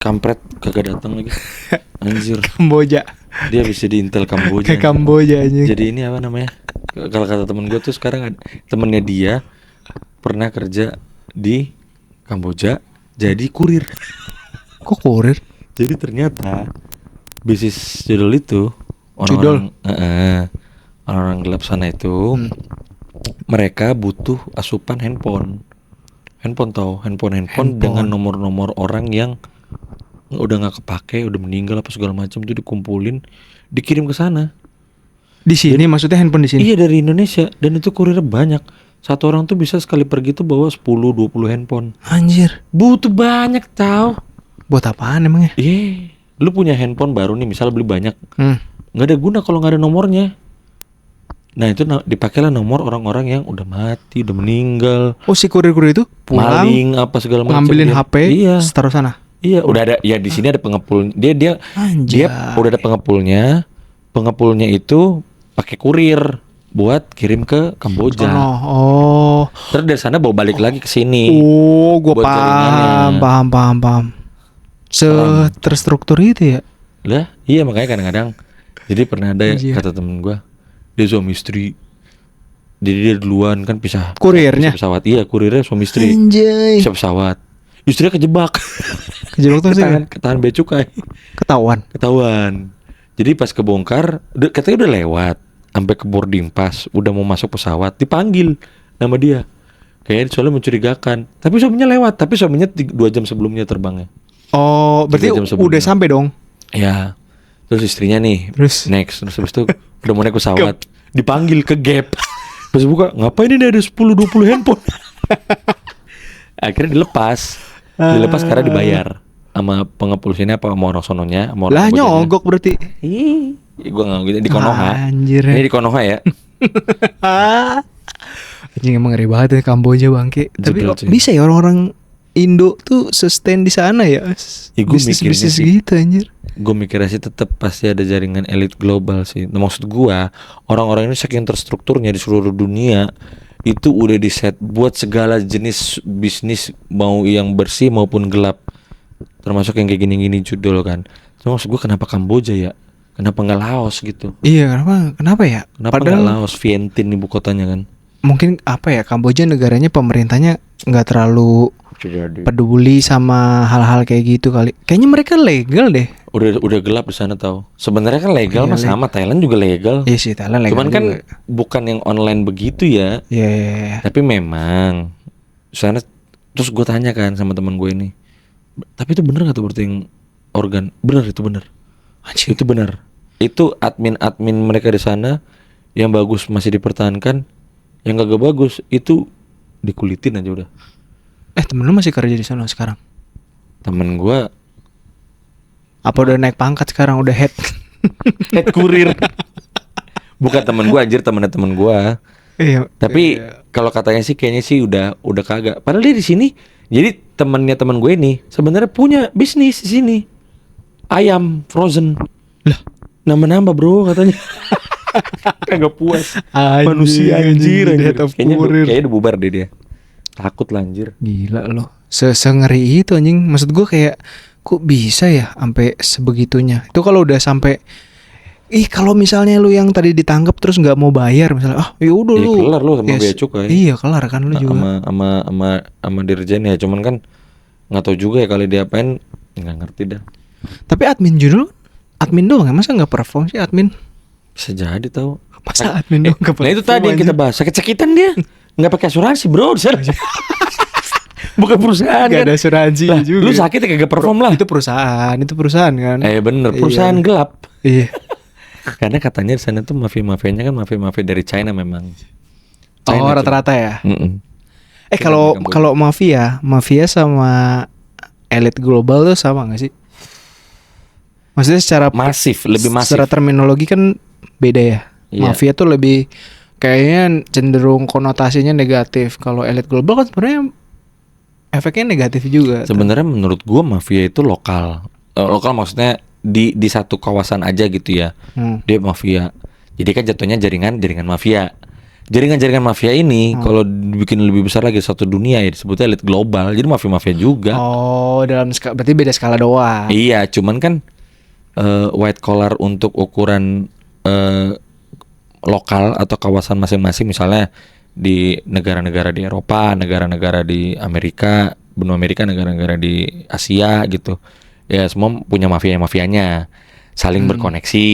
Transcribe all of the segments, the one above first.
kampret kagak datang lagi. Anjir. Kamboja. Dia bisa di Intel Kamboja. Ke Kamboja anjing. Jadi ini apa namanya? Kalau kata temen gue tuh sekarang temennya dia pernah kerja di Kamboja jadi kurir. Kok kurir? Jadi ternyata bisnis judul itu orang-orang gelap sana itu mereka butuh asupan handphone Handphone. dengan nomor-nomor orang yang udah nggak kepake, udah meninggal apa segala macam itu dikumpulin, dikirim ke sana. Di sini maksudnya handphone di sini? Iya, dari Indonesia, dan itu kurirnya banyak. Satu orang tuh bisa sekali pergi tuh bawa 10-20 handphone. Anjir. Butuh banyak tau. Buat apaan emangnya? Iya, lu punya handphone baru nih, misal beli banyak, nggak ada guna kalau nggak ada nomornya. Nah itu dipakailah nomor orang-orang yang udah mati, udah meninggal. Oh, si kurir-kurir itu pulang maling apa segala macam. ngambilin HP, iya, taruh sana. Iya, udah ada ya di sini ada pengepul. Dia udah ada pengepulnya. Pengepulnya itu pakai kurir buat kirim ke Kamboja. Oh. Terus dari sana bawa balik lagi ke sini. Oh, gua buat jaringannya. paham. Terstruktur itu ya? Lah, iya makanya kadang-kadang. Jadi pernah ada kata temen gua, dia suami istri. Jadi dia duluan kan pisah. Kurirnya? Pisah pesawat. Iya, kurirnya suami istri. Anjay. Pisah pesawat. Istrinya kejebak. Kejebak tuh sih. Ketahan bea cukai. Ketahuan. Jadi pas kebongkar, katanya udah lewat sampai ke boarding pass, udah mau masuk pesawat, dipanggil nama dia. Kayaknya soalnya mencurigakan. Tapi suaminya lewat, tapi suaminya 2 jam sebelumnya terbangnya. Oh, berarti udah sampai dong. Ya. Terus istrinya nih, terus habis itu udah mau naik pesawat, dipanggil ke gap. Pas buka, ngapain ini ada 10-20 handphone? Akhirnya dilepas karena dibayar sama pengepul sini apa sama orang sononya, sama orang lah nyogok berarti. Gua nggak gitu di Konoha. Anjir. Ini di Konoha ya. Anjing emang ngeri banget ya Kamboja bangke. Tapi kok bisa ya orang-orang Indo tuh sustain di sana ya? Bisnis gitu anjir. Gue mikirnya sih tetap pasti ada jaringan elit global sih. Nah, maksud gua orang-orang ini saking terstrukturnya di seluruh dunia itu udah di set buat segala jenis bisnis, mau yang bersih maupun gelap, termasuk yang kayak gini-gini judul kan. Cuma maksud gue kenapa Kamboja ya? Kenapa nggak Laos gitu? Iya, kenapa ya? Kenapa nggak Laos, Vientiane ibu kotanya kan? Mungkin apa ya, Kamboja negaranya pemerintahnya nggak terlalu peduli sama hal-hal kayak gitu kali. Kayaknya mereka legal deh. Udah gelap di sana tau. Sebenarnya kan legal mah sama, Thailand juga legal. Iya sih, Thailand legal. Cuman kan bukan yang online begitu ya. Iya. Tapi memang sana, terus gue tanya kan sama teman gue ini, tapi itu bener nggak tuh berarti yang organ? Bener, itu bener. Anjir. Itu bener. Itu admin mereka di sana yang bagus masih dipertahankan, yang kagak bagus itu dikulitin aja udah. Temen lu masih kerja di sana sekarang? Temen gue apa udah naik pangkat sekarang, udah head kurir? Bukan temen gue anjir, temen gue. Iya. Tapi kalau katanya sih kayaknya sih udah kagak. Padahal dia di sini. Jadi temen gue ini sebenarnya punya bisnis di sini. Ayam frozen. Lah, nambah bro katanya. Kagak puas. Manusia anjir. Kayaknya udah bubar deh dia. Takut lah anjir. Gila loh. Sengeri itu anjing. Maksud gue kayak kok bisa ya sampai sebegitunya. Itu kalau udah sampai kalau misalnya lu yang tadi ditangkap terus nggak mau bayar misalnya, ya udah lu kelar lu sama bea cukai. Iya kelar kan lu juga sama dirjen ya. Cuman kan nggak tahu juga ya kali dia apain, nggak ngerti dah. Tapi admin judul admin doang ya, masa nggak perform sih admin? Bisa jadi tahu. Masa admin doang nggak perform? Nah itu tadi yang kita bahas, sakit-sakitan dia nggak pakai asuransi bro. Bukan perusahaan gak kan? ada asuransi lah, juga. Lu sakit ya kagak perform lah. Itu perusahaan kan? Bener, perusahaan gelap. Iya. Karena katanya di sana tuh mafia-mafianya kan mafia China memang. China rata-rata ya. Kalau mafia sama elit global tuh sama nggak sih? Maksudnya secara lebih masif. Secara terminologi kan beda ya. Yeah. Mafia tuh lebih kayaknya cenderung konotasinya negatif. Kalau elit global kan sebenarnya efeknya negatif juga. Sebenarnya menurut gua mafia itu lokal. Lokal maksudnya di satu kawasan aja gitu ya. Dia mafia. Jadi kan jatuhnya jaringan mafia. jaringan-jaringan mafia ini kalau dibikin lebih besar lagi satu dunia ya disebutnya elit global. Jadi mafia-mafia juga. Oh, berarti beda skala doang. Iya, cuman kan white collar untuk ukuran lokal atau kawasan masing-masing, misalnya di negara-negara di Eropa, negara-negara di Amerika, benua Amerika, negara-negara di Asia gitu. Ya semua punya mafia-mafianya, saling berkoneksi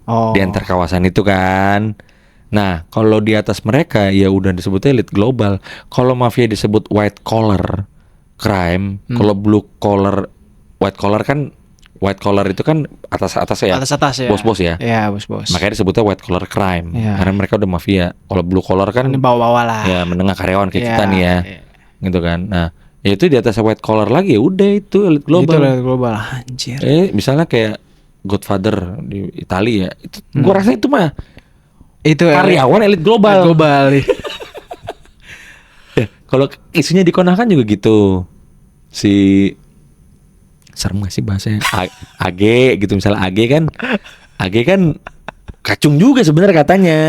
di antar kawasan itu kan. Nah, kalau di atas mereka ya udah disebutnya elit global. Kalau mafia disebut white collar crime, kalau blue collar, white collar kan, white collar itu kan atas ya. Atas ya. Bos-bos ya. Iya, bos-bos. Makanya disebutnya white collar crime. Iya. Karena mereka udah mafia. Kalau blue collar kan Ini bawa-bawa lah. ya menengah karyawan kayak Iya, kita nih ya. iya. Gitu kan. Nah, ya itu di atas white collar lagi ya udah itu elit global. Itu elit global, anjir. Misalnya kayak Godfather di Italia ya. Itu gua rasa itu mah Itu karyawan elit global. Global. Ya, kalau isunya di Konoha kan juga gitu. Si serem gak sih bahasanya? AG gitu, misalnya AG kan kacung juga sebenarnya katanya.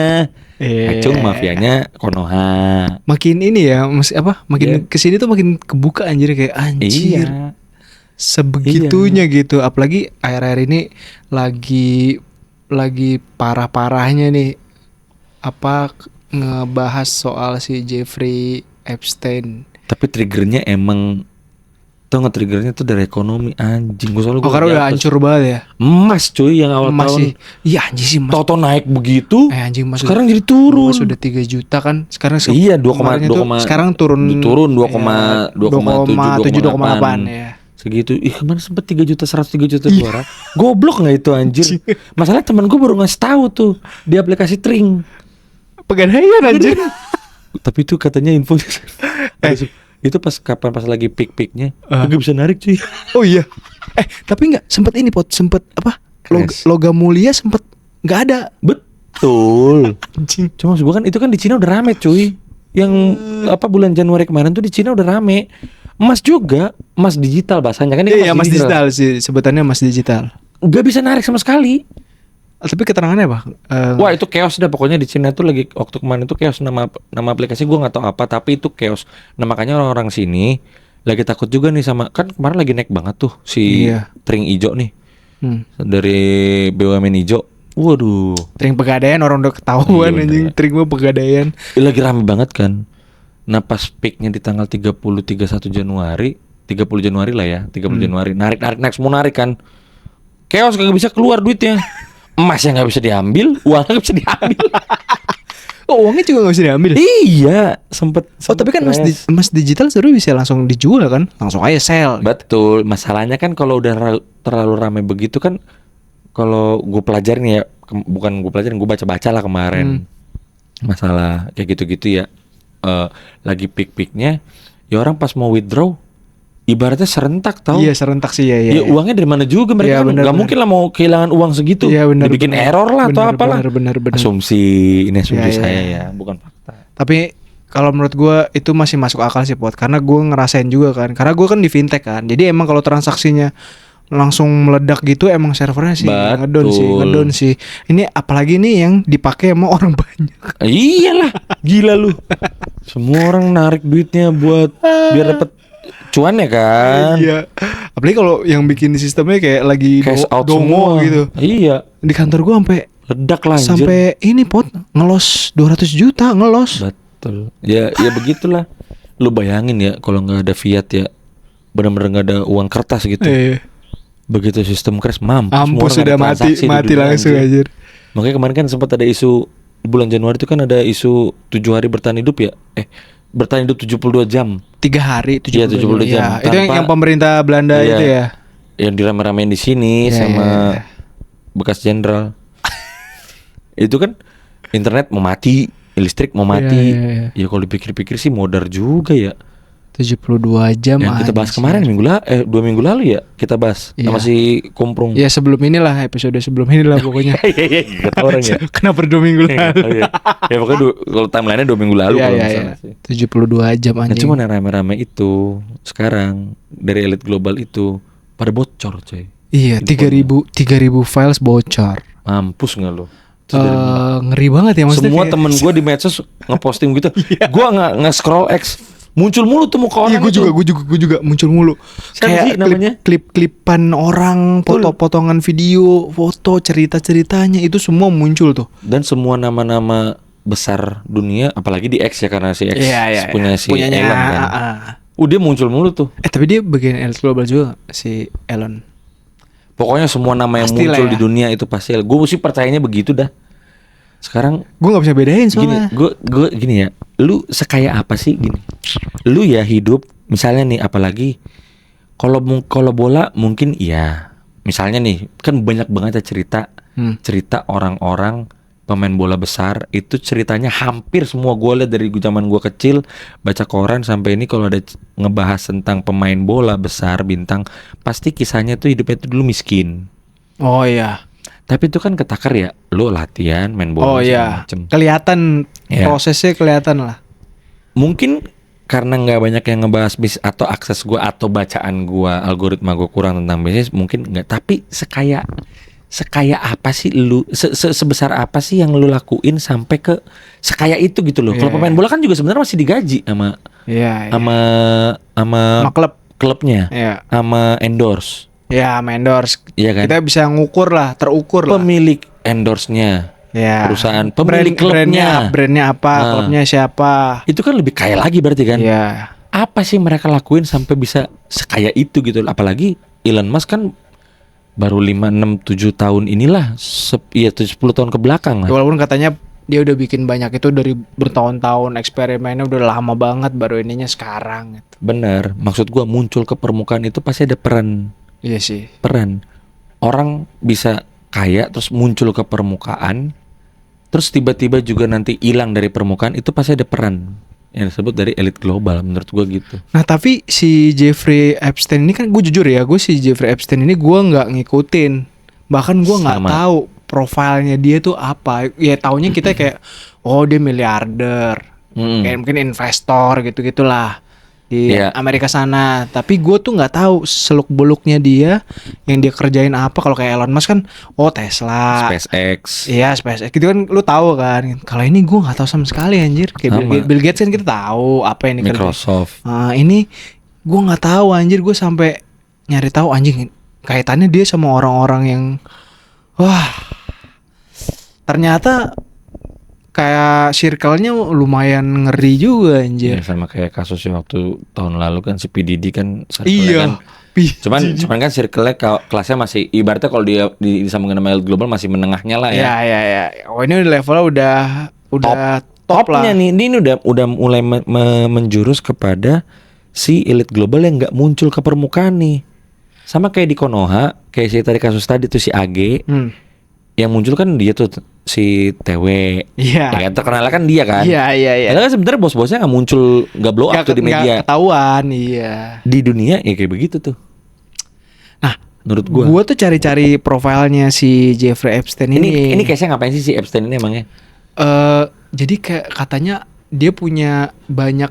Kacung mafianya Konoha. Makin ini ya, makin kesini tuh makin kebuka anjir, kayak anjir. Iya. Sebegitunya gitu. Apalagi akhir-akhir ini lagi parah-parahnya nih ngebahas soal si Jeffrey Epstein. Tapi triggernya emang triggernya tuh dari ekonomi anjing. Karena udah hancur banget ya. Emas cuy yang awal Emas tahun. sih. Iya anjing sih emas. Toto naik begitu. Anjing emas. Sekarang jadi turun. Emas sudah 3 juta kan. Sekarang iya 2,2, sekarang turun 2,7, 2,8 ya. Segitu. Kemarin sempet 3 juta 103 juta suara. Goblok nggak itu anjir. Masalahnya teman gue baru ngasih tahu tuh di aplikasi Tring. Pegadaian anjir. Tapi itu katanya info itu pas lagi peak-peaknya gak bisa narik cuy. Oh iya. Tapi nggak sempet ini sempet logam mulia sempet nggak ada. Betul. Cuma maksud gue kan itu kan di Cina udah rame cuy. Yang bulan Januari kemarin tuh di Cina udah rame. Emas juga, emas digital bahasanya kan. Iya, emas digital sih sebutannya, emas digital. Gak bisa narik sama sekali. Tapi keterangannya apa? Wah itu chaos dah pokoknya di Cina tuh lagi waktu kemarin itu chaos, nama aplikasi gue nggak tahu apa tapi itu chaos. Nah makanya orang-orang sini lagi takut juga nih sama, kan kemarin lagi naik banget tuh si Tring Ijo nih dari BUMN Ijo. Waduh. Tring Pegadaian orang udah ketahuan anjing. Tring mah Pegadaian. Lagi rame banget kan. Nah pas peaknya di tanggal 31 Januari lah ya, 30 Januari narik semua narik kan. Chaos kagak bisa keluar duitnya. Emas yang nggak bisa diambil, uangnya nggak bisa diambil. Uangnya juga nggak bisa diambil. Iya, sempet tapi kan emas digital sebenarnya bisa langsung dijual kan, langsung aja sell. Betul. Masalahnya kan kalau udah terlalu ramai begitu kan, kalau gue pelajarin ya, bukan gue pelajarin, gue baca lah kemarin masalah kayak gitu-gitu ya. Lagi peak-peaknya, ya orang pas mau withdraw ibaratnya serentak tau. Iya serentak sih ya. Ya uangnya dari mana juga mereka kan nggak mungkin lah mau kehilangan uang segitu. Iya, dibikin error lah atau apalah. Bener. Asumsi saya ya, bukan fakta. Tapi kalau menurut gue itu masih masuk akal sih karena gue ngerasain juga kan. Karena gue kan di fintech kan. Jadi emang kalau transaksinya langsung meledak gitu emang servernya sih ngedon sih. Ini apalagi nih yang dipakai sama orang banyak. Iyalah, gila lu. Semua orang narik duitnya buat biar dapet cuan ya kan. Iya. Apalagi kalau yang bikin sistemnya kayak lagi cash out dongo semua gitu. Iya. Di kantor gua sampai ledak lah anjir. Sampai ini ngelos 200 juta ngelos. Betul. Ya begitulah. Lu bayangin ya kalau nggak ada fiat ya, benar-benar nggak ada uang kertas gitu. Begitu sistem crash mampus sudah mati langsung anjir. Makanya kemarin kan sempat ada isu bulan Januari itu kan ada isu 7 hari bertahan hidup ya. Bertahan hidup 72 jam. 3 hari 72 jam. Itu yang pemerintah Belanda itu ya. Yang dirame-ramein di sini sama bekas jenderal. Itu kan internet mau mati, listrik mau mati. Ya kalau dipikir-pikir sih modar juga ya. 72 jam yang kita bahas kemarin 2 minggu lalu ya kita bahas sama si Komprung. Ya sebelum inilah episode sebelum inilah pokoknya. Iya kata orang ya. Kenapa 2 minggu lalu? Ya pokoknya kalau timelinenya 2 minggu lalu kalau misalnya sih. 72 jam anjing. Nah, cuman yang rame-rame itu sekarang dari elit global itu pada bocor coy. Iya 3.000 files bocor. Mampus nggak lo? Terus dari mana? Ngeri banget ya maksudnya. Semua kayak- temen gue di medsos ngeposting gitu. Gue nggak scroll X, muncul mulu tuh muka Iya orang itu. gue juga muncul mulu. Siapa sih namanya? Klip-klipan orang, Betul. potongan video, foto, cerita-ceritanya itu semua muncul tuh. Dan semua nama-nama besar dunia, apalagi di X ya, karena si X Iya. punya si Punyanya, Elon kan. Dia muncul mulu tuh. Tapi dia bagian Elite Global juga si Elon. Pokoknya semua nama yang Pastilah muncul ya. di dunia itu pasti. Gue sih percayanya begitu dah. Sekarang Gue nggak bisa bedain gini, soalnya. gue gini ya. Lu sekaya apa sih gini? Lu ya hidup, misalnya nih, apalagi kalau bola mungkin iya. Misalnya nih, kan banyak banget ya cerita orang-orang pemain bola besar itu ceritanya hampir semua gue lihat dari zaman gue kecil baca koran sampai ini, kalau ada ngebahas tentang pemain bola besar bintang, pasti kisahnya tuh hidupnya tuh dulu miskin. Oh iya. Tapi itu kan ketakar ya, lu latihan main bola Oh segala iya. macem. Kelihatan Iya. prosesnya kelihatan lah. Mungkin karena nggak banyak yang ngebahas bisnis atau akses gua atau bacaan gua, algoritma gua kurang tentang bisnis, mungkin nggak. Tapi sekaya apa sih lu, sebesar apa sih yang lu lakuin sampai ke sekaya itu gitu loh. Kalau Iya. pemain bola kan juga sebenarnya masih digaji sama Iya. sama klub. klubnya, Iya. sama endorse, Ya, endorse. iya kan? Kita bisa ngukur lah, terukur lah. Pemilik endorse-nya, Ya. perusahaan, pemilik klubnya. Brandnya apa, Nah. klubnya siapa. Itu kan lebih kaya lagi berarti kan? Iya. Apa sih mereka lakuin sampai bisa sekaya itu gitu? Apalagi Elon Musk kan baru 5, 6, 7 tahun inilah, 10 tahun ke belakang lah. Walaupun katanya dia udah bikin banyak itu dari bertahun-tahun, eksperimennya udah lama banget, baru ininya sekarang gitu. Bener, maksud gua muncul ke permukaan itu pasti ada peran. Iya sih. Orang bisa kaya terus muncul ke permukaan, terus tiba-tiba juga nanti hilang dari permukaan, itu pasti ada peran yang disebut dari elit global, menurut gua gitu. Nah tapi si Jeffrey Epstein ini kan, gue jujur ya, gue si Jeffrey Epstein ini gue nggak ngikutin, bahkan gue nggak Sama. tahu profilnya dia tuh apa. Ya taunya kita kayak, oh dia miliarder, kayak mungkin investor gitu-gitulah di Iya. Amerika sana. Tapi gue tuh nggak tahu seluk beluknya dia, yang dia kerjain apa. Kalau kayak Elon Musk kan, oh Tesla, SpaceX. iya SpaceX gitu kan, lu tahu kan. Kalau ini gue nggak tahu sama sekali anjir. Kayak Sama. Bill Gates kan kita tahu apa yang dikerjain. Microsoft. Ini gue nggak tahu anjir, gue sampai nyari tahu anjing kaitannya dia sama orang-orang yang, wah, ternyata kayak circle-nya lumayan ngeri juga Ya, anjir. sama kayak kasusnya waktu tahun lalu kan si P Diddy kan circle-nya Iya. kan. Cuman kan circle-nya kelasnya masih, ibaratnya kalau dia disambungin sama elit global masih menengahnya lah ya. Ya. Oh ini levelnya udah top lah. Topnya nih, ini udah mulai menjurus kepada si elit global yang nggak muncul ke permukaan nih. Sama kayak di Konoha, kayak si tadi kasus tadi tuh si AG, yang muncul kan dia tuh si TW. Iya. Ya kan, terkenal kan dia kan. Iya. Padahal kan sebenarnya bos-bosnya nggak muncul, nggak blow up tuh di Nggak media. ketahuan, iya. Di dunia ya kayak begitu tuh. Nah, Menurut gua. Gua tuh cari-cari profilnya si Jeffrey Epstein ini. Ini case-nya ngapain sih si Epstein ini emangnya? Jadi kayak katanya dia punya banyak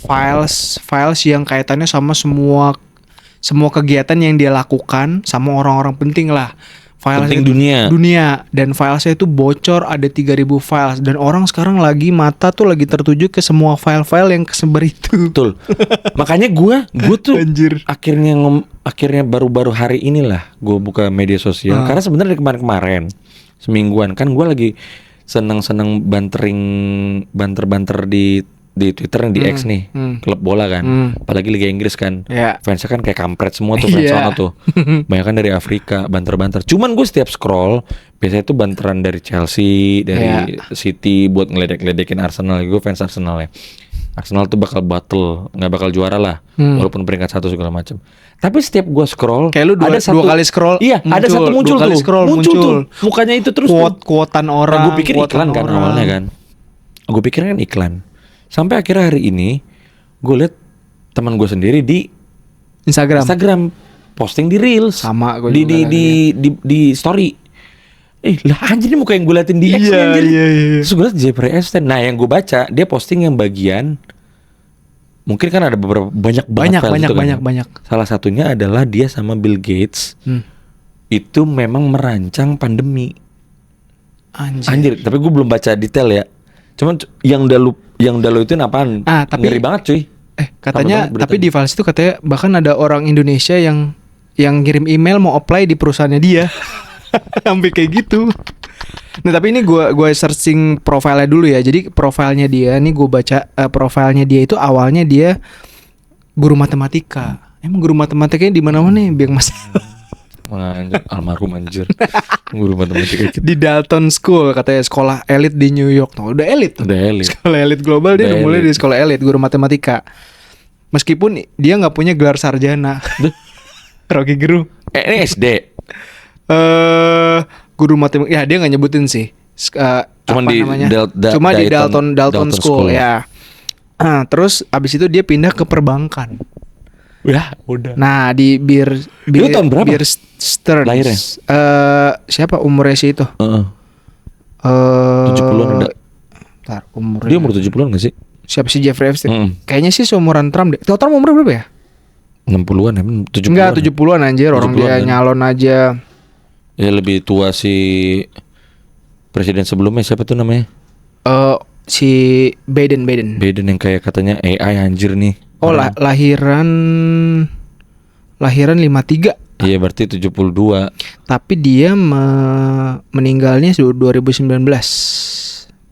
files yang kaitannya sama semua kegiatan yang dia lakukan sama orang-orang penting lah. Penting dunia, dan filesnya itu bocor, ada 3.000 files, dan orang sekarang mata tuh lagi tertuju ke semua file-file yang kesebar itu. Betul. Makanya gua tuh Anjir. akhirnya baru-baru hari inilah gua buka media sosial. Karena sebenarnya dari kemarin semingguan kan gua lagi seneng banter di Twitter di X nih, klub bola kan, apalagi Liga Inggris kan, Ya. fansnya kan kayak kampret semua tuh, fans Iya. sono tuh, banyak kan dari Afrika, banter. Cuman gue setiap scroll biasanya tuh banteran dari Chelsea, dari City buat ngeledek-ledekin Arsenal. Gue fans Arsenal ya. Arsenal tuh bakal battle, nggak bakal juara lah, walaupun peringkat 1 segala macam. Tapi setiap gue scroll, Kayak lu dua kali scroll, iya, ada satu muncul dua kali tuh, scroll, muncul tuh, mukanya itu terus tuh. Quote-quotan orang. Gue pikir iklan kan awalnya kan. Gue pikir kan iklan. Sampai akhirnya hari ini gue liat teman gue sendiri di Instagram posting di Reels, Sama gue di juga di story. Lah anjir, ini muka yang gue liatin di X nih, anjir. Iya. Terus gue liat Jeffrey Epstein. Nah yang gue baca dia posting yang bagian, mungkin kan ada beberapa banyak file gitu kan. banyak. Salah satunya adalah dia sama Bill Gates itu memang merancang pandemi. Anjir, tapi gue belum baca detail ya. Cuman yang udah lu itu apaan? Tapi ngeri banget cuy. Katanya Apa tapi beritanya? di Files itu katanya bahkan ada orang Indonesia yang ngirim email mau apply di perusahaannya dia. Sampai kayak gitu. Nah, tapi ini gua searching profilnya dulu ya. Jadi profilnya dia nih gue baca profilnya dia itu awalnya dia guru matematika. Emang guru matematikanya di mana-mana nih, Biang Mas? Anjir, almarhum anjir. Guru matematika kita. Di Dalton School katanya sekolah elit di New York. Tuh, udah elit tuh. Udah elit. Sekolah elit global dia Udah udah mulai elit. di sekolah elit guru matematika. Meskipun dia nggak punya gelar sarjana. Rocky Gerung. Ini SD. Guru matematika ya dia nggak nyebutin sih. Cuman apa di namanya? Cuma di Dalton School ya. Terus abis itu dia pindah ke perbankan. Ya, udah. Nah di Dia tahun berapa? Bear Stearns. Lahirnya? Siapa umurnya sih itu? Heeh. 70-an ada. Bentar, umurnya. Dia umur 70-an gak sih? Siapa sih Jeffrey Epstein? Mm. Kayaknya sih seumuran Trump deh. Tahu Trump umurnya berapa ya? 60-an ya, 70-an. Enggak, 70-an anjir. Orang 70-an dia kan? nyalon aja. Ya lebih tua si presiden sebelumnya siapa tuh namanya? Si Biden. Biden yang kayak katanya AI anjir nih. Oh, Orang. lahiran 53. Iya berarti 72. Tapi dia meninggalnya 2019.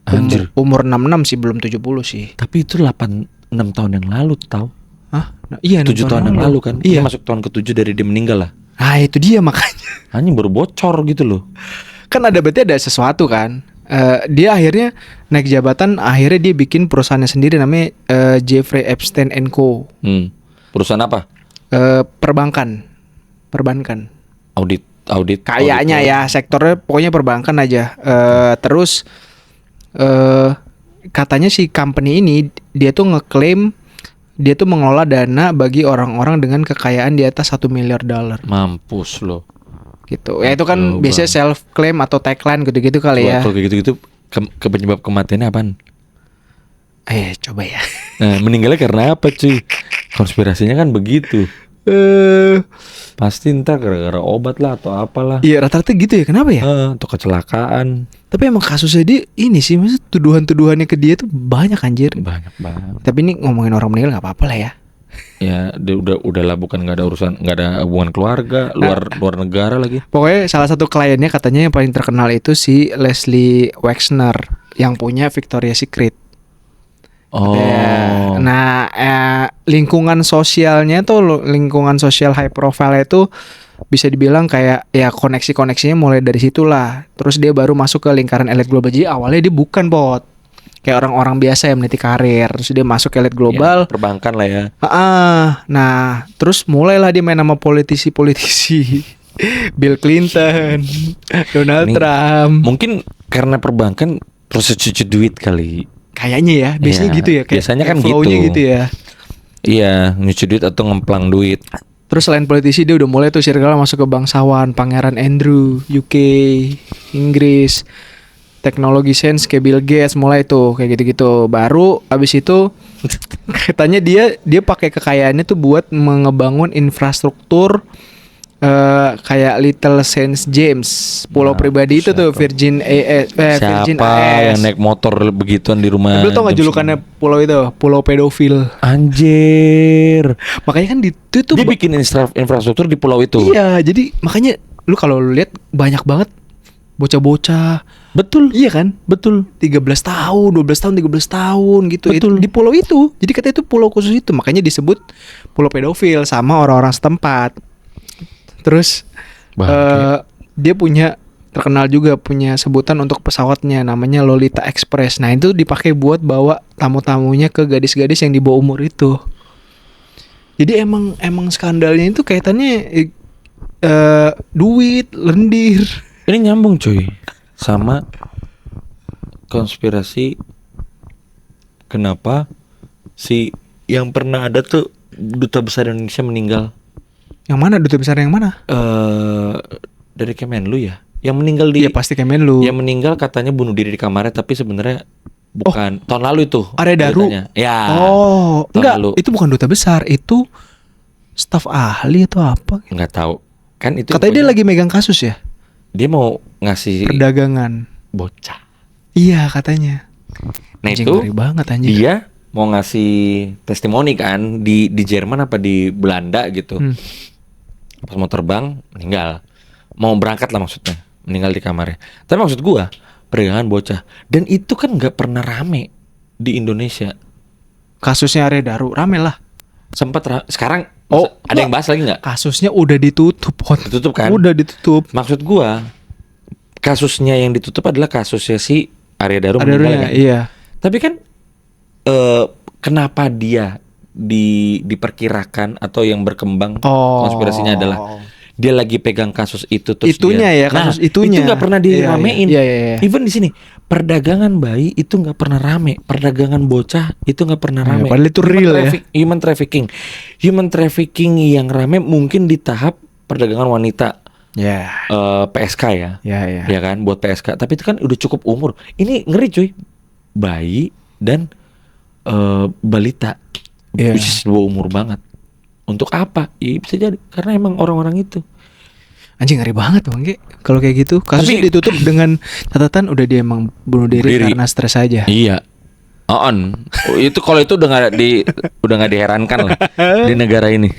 Anjir. Umur 66 sih, belum 70 sih. Tapi itu 6 tahun yang lalu tahu. Hah? Nah, iya 7 tahun yang lalu kan. Iya. Dia masuk tahun ke-7 dari dia meninggal lah. Ah, itu dia makanya. Anjing baru bocor gitu loh. Kan berarti ada sesuatu kan. Dia akhirnya naik jabatan, akhirnya dia bikin perusahaannya sendiri namanya Jeffrey Epstein Co. Perusahaan apa? Perbankan. Audit. Kayaknya ya sektornya pokoknya perbankan aja. Terus katanya si company ini dia tuh ngeklaim dia tuh mengelola dana bagi orang-orang dengan kekayaan di atas $1 miliar Mampus loh. gitu. Ya itu kan Coba. biasanya self claim atau tagline gitu-gitu kali ya. Kalau kayak gitu-gitu penyebab kematiannya apaan? Coba ya. Nah, meninggalnya karena apa cuy? Konspirasinya kan begitu. Pasti ntar gara-gara obat lah atau apalah. Iya rata-rata gitu ya. Kenapa ya? Atau kecelakaan. Tapi emang kasusnya dia ini sih, maksudnya tuduhan-tuduhannya ke dia tuh banyak anjir. Banyak banget. Tapi ini ngomongin orang meninggal nggak apa-apa lah ya. Ya dia udahlah, bukan nggak ada urusan, nggak ada hubungan keluarga, luar negara lagi. Pokoknya salah satu kliennya katanya yang paling terkenal itu si Leslie Wexner yang punya Victoria's Secret. Oh. Nah, lingkungan sosialnya tuh lingkungan sosial high profile itu bisa dibilang kayak ya koneksi-koneksinya mulai dari situlah. Terus dia baru masuk ke lingkaran elit global. Jadi awalnya dia bukan bot. Kayak orang-orang biasa yang meniti karir. Terus dia masuk ke elit global. Ya, perbankan lah ya. Nah, terus mulailah dia main sama politisi-politisi. Bill Clinton, Donald Trump. Mungkin karena perbankan proses cuci duit kali. Kayaknya ya, biasanya Iya, gitu ya. biasanya kan flow-nya gitu. gitu ya. Iya, nyuci duit atau ngemplang duit. Terus selain politisi dia udah mulai tuh circle masuk ke bangsawan, Pangeran Andrew, UK, Inggris, teknologi sense kayak Bill Gates mulai tuh kayak gitu-gitu. Baru abis itu katanya dia pakai kekayaannya tuh buat ngebangun infrastruktur kayak Little Saint James, pulau pribadi itu tuh Virgin Virgin Siapa yang AS. naik motor begituan di rumah? Lu tau gak julukannya pulau itu? Pulau pedofil. Anjir. Makanya kan itu tuh Dia bikin infrastruktur di pulau itu. Iya, jadi makanya lu kalau lu lihat banyak banget bocah-bocah. Betul. Iya kan? Betul. 13 tahun, 12 tahun, 13 tahun gitu. Betul. Di pulau itu. Jadi katanya itu pulau khusus itu, makanya disebut pulau pedofil sama orang-orang setempat. Terus dia terkenal juga punya sebutan untuk pesawatnya namanya Lolita Express. Nah, itu dipakai buat bawa tamu-tamunya ke gadis-gadis yang di bawah umur itu. Jadi emang skandalnya itu kaitannya duit, lendir. Ini nyambung cuy sama konspirasi kenapa si yang pernah ada tuh duta besar Indonesia meninggal. Yang mana duta besar yang mana? Dari Kemenlu ya. Yang meninggal di Iya pasti Kemenlu. Yang meninggal katanya bunuh diri di kamarnya tapi sebenarnya bukan. Tahun lalu itu. Area Daru. beritanya. Ya. Oh, tahun enggak, lalu. itu bukan duta besar, itu staf ahli atau apa? Enggak tahu. Kan itu Katanya dia pokoknya lagi megang kasus ya, dia mau ngasih perdagangan. bocah. Iya katanya. Nah Anjing, itu ngeri banget anjing. dia mau ngasih testimoni kan di Jerman apa di Belanda gitu. Hmm. Pas mau terbang meninggal. Mau berangkat lah maksudnya, meninggal di kamarnya. Tapi maksud gua perdagangan bocah, dan itu kan nggak pernah rame di Indonesia. Kasusnya Arya Daru rame lah. Sekarang Oh, ada yang bahas lagi nggak? Kasusnya udah ditutup, Pot. Ditutup kan? Udah ditutup. Maksud gua kasusnya yang ditutup adalah kasusnya si Arya Daru Ada meninggal Darunya, kan? iya. Tapi kan kenapa dia diperkirakan atau yang berkembang Oh. konspirasinya adalah dia lagi pegang kasus itu terus Itunya dia, ya, kasus itunya. itu nggak pernah diramein. Iya, iya, iya. Even di sini perdagangan bayi itu nggak pernah rame, perdagangan bocah itu nggak pernah Iya, rame. padahal itu real ya. Human trafficking yang rame mungkin di tahap perdagangan wanita. Ya. PSK ya, Ya. ya kan, buat PSK. Tapi itu kan udah cukup umur. Ini ngeri cuy, bayi dan balita, Iya. which is dua umur banget. Untuk apa? Ya bisa jadi karena emang orang-orang itu. Anjing, ngeri banget Bang Ge. Kalau kayak gitu kasusnya Tapi- ditutup dengan catatan udah dia emang bunuh diri karena stres aja. Iya. Itu kalau itu udah nggak diherankan lah di negara ini.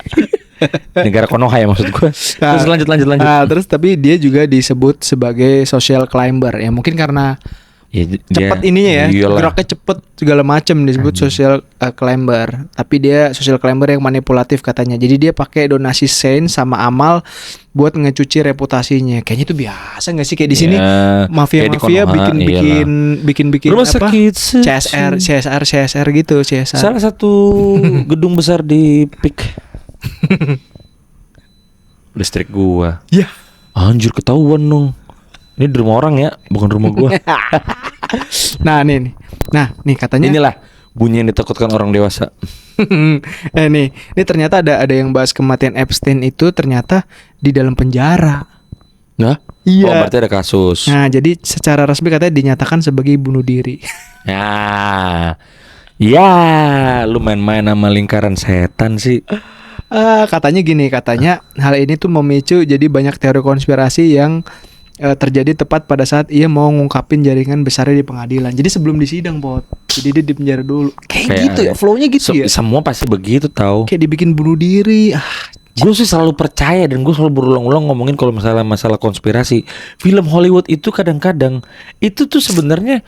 Negara Konoha ya maksud gue. Terus lanjut. Nah, terus tapi dia juga disebut sebagai social climber ya, mungkin karena Ya, cepet ininya ya, iyalah. geraknya cepet segala macam disebut social climber. Tapi dia social climber yang manipulatif katanya. Jadi dia pakai donasi sen sama amal buat ngecuci reputasinya. Kayaknya itu biasa nggak sih kayak di sini Ya, kayak di mafia-mafia Konoha, bikin Rumah apa? sakit CSR gitu, CSR. Salah satu gedung besar di PIK. Listrik gua. Ya. Anjir, ketahuan dong. Ini di rumah orang ya, bukan rumah gua. Nah, nih. Nah, nih katanya Inilah bunyi yang ditakutkan orang dewasa. nih, ini ternyata ada yang bahas kematian Epstein itu ternyata di dalam penjara. Nah, Iya. Oh, berarti ada kasus. Nah, jadi secara resmi katanya dinyatakan sebagai bunuh diri. Ya, lu main-main sama lingkaran setan sih. Katanya gini, katanya hal ini tuh memicu jadi banyak teori konspirasi yang terjadi tepat pada saat ia mau ngungkapin jaringan besarnya di pengadilan. Jadi sebelum disidang, Pot. Jadi dia di penjara dulu. Kayak gitu ya, flow-nya gitu ya. Semua pasti begitu tahu. Kayak dibikin bunuh diri. Gue sih selalu percaya dan gue selalu berulang-ulang ngomongin kalau masalah konspirasi. Film Hollywood itu kadang-kadang itu tuh sebenarnya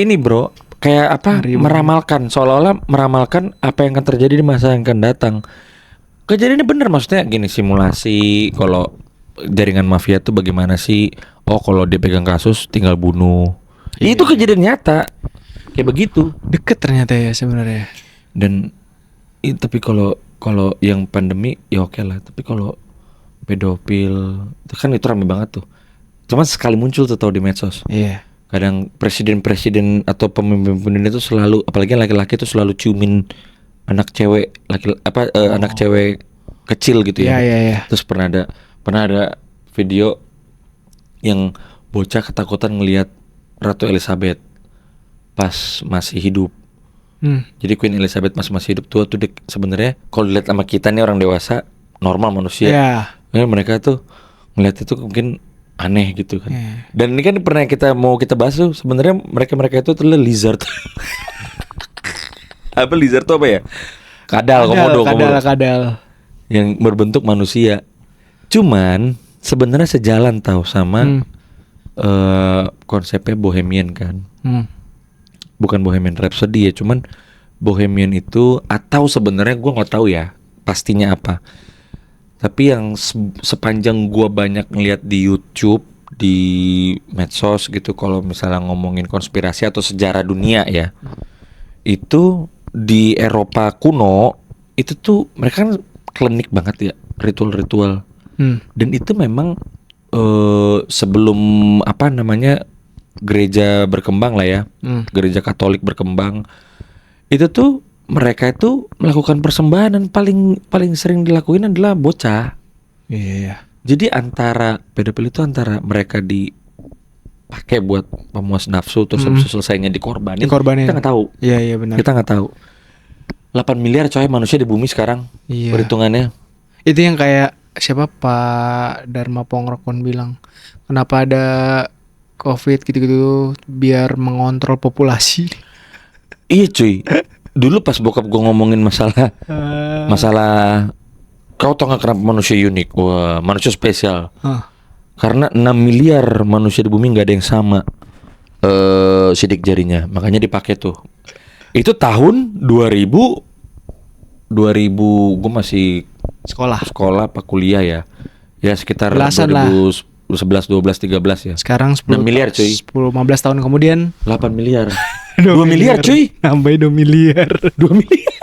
ini bro, kayak apa? Ngeri banget. Meramalkan, seolah-olah meramalkan apa yang akan terjadi di masa yang akan datang. Kejadiannya bener, maksudnya gini, simulasi kalau jaringan mafia tuh bagaimana sih? Oh, kalau dia pegang kasus tinggal bunuh. Itu kejadian nyata. Kayak begitu. Deket ternyata ya sebenarnya. Dan tapi kalau yang pandemi ya oke lah. Tapi kalau pedofil itu kan itu rame banget tuh. Cuman sekali muncul tuh tahu di medsos. Iya. Kadang presiden atau pemimpin itu selalu, apalagi laki-laki itu selalu ciumin anak cewek anak cewek kecil gitu ya. Iya. Terus pernah ada video yang bocah ketakutan ngelihat Ratu Elizabeth pas masih hidup. Jadi Queen Elizabeth masih hidup tua tuh sebenarnya kalau dilihat sama kita nih orang dewasa normal manusia. Iya. Ya, mereka tuh ngelihat itu mungkin aneh gitu kan. Iya. Dan ini kan pernah kita bahas tuh sebenarnya mereka itu adalah lizard. Apa lizard tuh apa ya? Komodo. Kadal. Yang berbentuk manusia. Cuman sebenarnya sejalan tahu sama konsepnya Bohemian kan. Bukan Bohemian Rhapsody ya, cuman Bohemian itu atau sebenarnya gue nggak tahu ya pastinya apa. Tapi yang sepanjang gue banyak ngeliat di YouTube, di medsos gitu, kalau misalnya ngomongin konspirasi atau sejarah dunia ya, itu di Eropa kuno itu tuh mereka kan klinik banget ya, ritual-ritual. Dan itu memang sebelum gereja berkembang lah ya, gereja Katolik berkembang, itu tuh mereka itu melakukan persembahan dan paling sering dilakuin adalah bocah. Iya. Jadi antara pedofil itu antara mereka dipakai buat pemuas nafsu terus habis itu selesainya dikorbanin. Kita nggak tahu. Iya benar. Kita nggak tahu. 8 miliar coy manusia di bumi sekarang. Iya. Perhitungannya. Itu yang kayak siapa Pak Dharma Pongrakon bilang, kenapa ada COVID gitu-gitu biar mengontrol populasi. Iya cuy. Dulu pas bokap gue ngomongin masalah kau tau gak kenapa manusia unik? Wah, manusia spesial. Karena 6 miliar manusia di bumi nggak ada yang sama sidik jarinya. Makanya dipakai tuh. Itu tahun 2000 gue masih Sekolah. apa kuliah ya. Ya sekitar Belasan lah. 2011, 12, 13 ya. Sekarang 10 6 miliar, cuy. 10-15 tahun kemudian 8 miliar. 2 miliar cuy. Sampai 2 miliar. 2 miliar.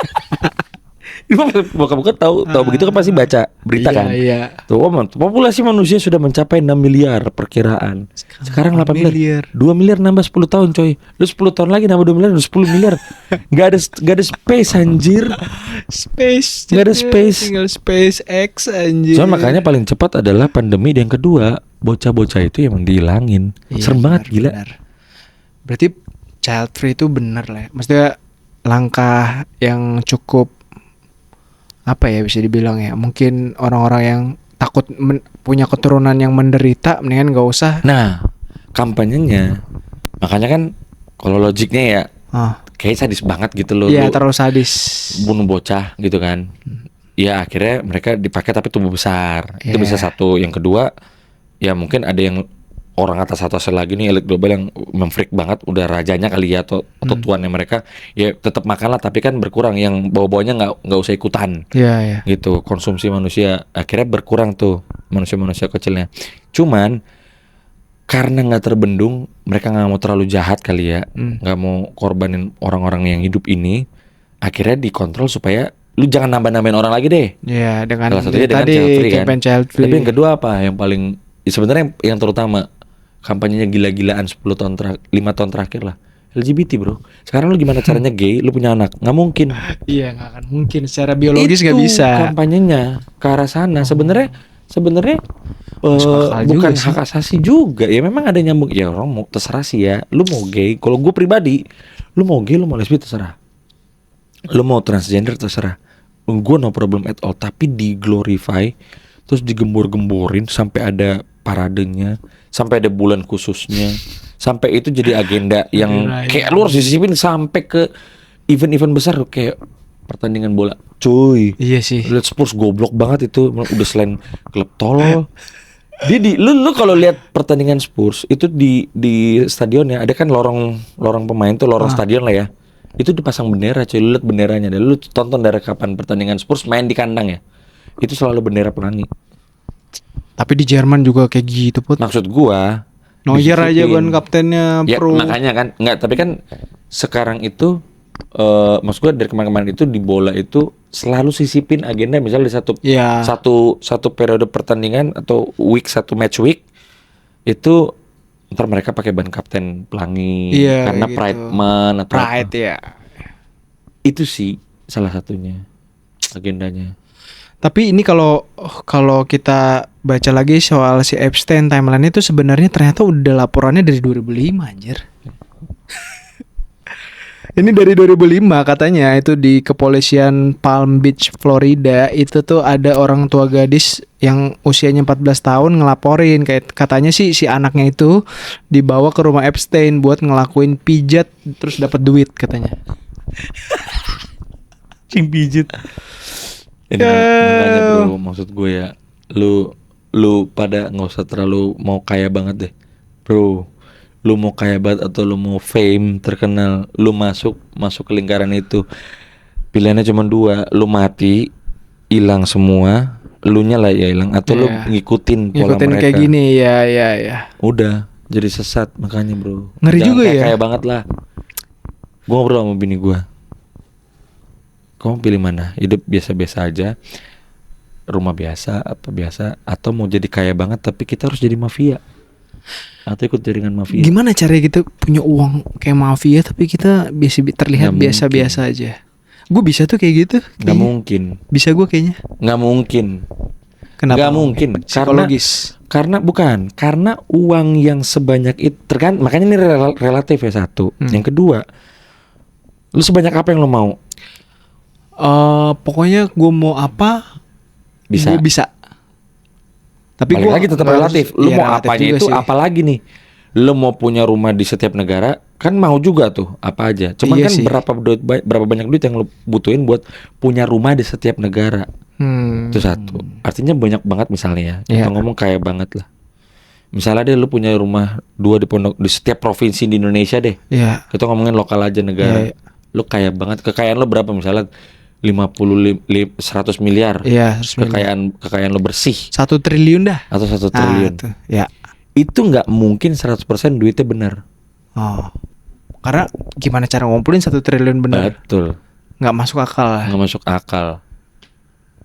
Bukan tahu begitu kan pasti baca berita kan. Iya. Tuh populasi manusia sudah mencapai 6 miliar perkiraan. Sekarang 8 miliar. 2 miliar nambah 10 tahun coy. Lu 10 tahun lagi nambah 2 miliar udah 10 miliar. Gak ada space anjir. Space. Nggak ada space. Tinggal SpaceX anjir. So makanya paling cepat adalah pandemi, dan yang kedua bocah-bocah itu emang dihilangin. Iya, Serem banget gila. benar. Berarti child free itu bener lah ya. Maksudnya langkah yang cukup apa ya bisa dibilang ya. Mungkin orang-orang yang takut punya keturunan yang menderita mendingan gak usah. Nah, kampanyenya makanya kan kalau logiknya ya kayak sadis banget gitu loh. Iya, Lu terlalu sadis. bunuh bocah gitu kan. Ya akhirnya mereka dipakai tapi tumbuh besar. Itu Iya. bisa satu. Yang kedua ya mungkin ada yang orang atas lagi nih, elit global yang memfreak banget, udah rajanya kali ya atau tuannya mereka, ya tetap makan lah tapi kan berkurang, yang bawa-bawanya nggak usah ikutan. Iya, iya. Gitu, konsumsi manusia akhirnya berkurang tuh, manusia-manusia kecilnya. Cuman karena nggak terbendung, mereka nggak mau terlalu jahat kali ya, nggak mau korbanin orang-orang yang hidup ini, akhirnya dikontrol supaya lu jangan nambah-nambahin orang lagi deh. Iya, dengan Salah satunya dengan tadi child free kan. campaign child free. Tapi yang kedua apa? Yang paling sebenarnya yang terutama kampanyenya gila-gilaan 5 tahun terakhir lah. LGBT bro. Sekarang lu gimana caranya gay, lu punya anak? Nggak mungkin. Iya, nggak akan mungkin secara biologis nggak Itu bisa. kampanyenya ke arah sana. Sebenarnya Masuk akal bukan juga sih. hak asasi juga. Ya memang ada nyambung. Ya orang mau terserah sih ya. Lu mau gay, kalau gue pribadi, lu mau gay, lu mau lesbi terserah. Lu mau transgender terserah. Gue no problem at all. Tapi diglorify, terus digembor-gemborin sampai ada paradenya, sampai ada bulan khususnya, sampai itu jadi agenda yang kayak lu harus disisipin sampai ke event-event besar kayak pertandingan bola. Cuy. Iya sih. Lihat Spurs goblok banget itu, udah selain klub tolol. Lu kalau lihat pertandingan Spurs itu di stadionnya ada kan lorong pemain tuh, lorong stadion lah ya. Itu dipasang bendera cuy, lu lihat benderanya deh. Lu tonton dari kapan pertandingan Spurs main di kandang ya. Itu selalu bendera pelangi. Tapi di Jerman juga kayak gitu Put. Maksud gua Neuer aja disisipin. bukan kaptennya Ya pro. makanya kan enggak, tapi kan sekarang itu maksud gua dari kemarin-kemarin itu di bola itu selalu sisipin agenda, misalnya di Iya. satu periode pertandingan atau satu match week itu ntar mereka pakai ban kapten pelangi Iya, karena gitu. Pride Month atau Pride apa. ya. Itu sih salah satunya agendanya. Tapi ini kalau kita baca lagi soal si Epstein timeline itu sebenarnya ternyata udah laporannya dari 2005 anjir. Ini dari 2005 katanya itu di kepolisian Palm Beach, Florida itu tuh ada orang tua gadis yang usianya 14 tahun ngelaporin kayak katanya sih si anaknya itu dibawa ke rumah Epstein buat ngelakuin pijat terus dapat duit katanya. Cing pijit. Ini makanya bro, maksud gue ya, lu pada nggak usah terlalu mau kaya banget deh, bro. Lu mau kaya banget atau lu mau fame, terkenal, lu masuk ke lingkaran itu, pilihannya cuma dua, lu mati, hilang semua, lu nyala ya hilang, atau lu ngikutin pola mereka. Kayak gini ya. Udah jadi sesat makanya bro. Ngeri Jangan juga ya. kaya banget lah. Gue ngobrol sama bini gue. Kamu pilih mana? Hidup biasa-biasa aja, rumah biasa, apa biasa, atau mau jadi kaya banget tapi kita harus jadi mafia, atau ikut jaringan mafia? Gimana caranya kita punya uang kayak mafia tapi kita terlihat Nggak biasa-biasa aja? Gue bisa tuh kayak gitu. Nggak kayaknya. mungkin. Bisa gue kayaknya. Nggak mungkin. Kenapa? Nggak mungkin. Psikologis. Karena uang yang sebanyak itu makanya ini relatif ya satu. Yang kedua, lu sebanyak apa yang lu mau? Pokoknya gue mau apa Bisa. gue bisa. Tapi Balik gue lagi tetap relatif. Lu mau apanya itu apa lagi nih? lo mau punya rumah di setiap negara kan mau juga tuh apa aja. Cuman Iya kan sih. berapa banyak duit yang lo butuhin buat punya rumah di setiap negara. Itu Hmm. satu. Artinya banyak banget misalnya ya. Iya. Kita ngomong kaya banget lah. Misalnya deh lu punya rumah 2 di setiap provinsi di Indonesia deh. Iya. Kita ngomongin lokal aja negara. Iya, iya. Lu kaya banget. Kekayaan lu berapa misalnya 100 miliar. Iya, 100 miliar. Kekayaan lu bersih 1 triliun dah. atau 1 triliun. Tuh. Ya. Itu nggak mungkin 100% duitnya benar. Oh. Karena gimana cara ngumpulin 1 triliun bener? Betul. Nggak masuk akal lah. Nggak masuk akal.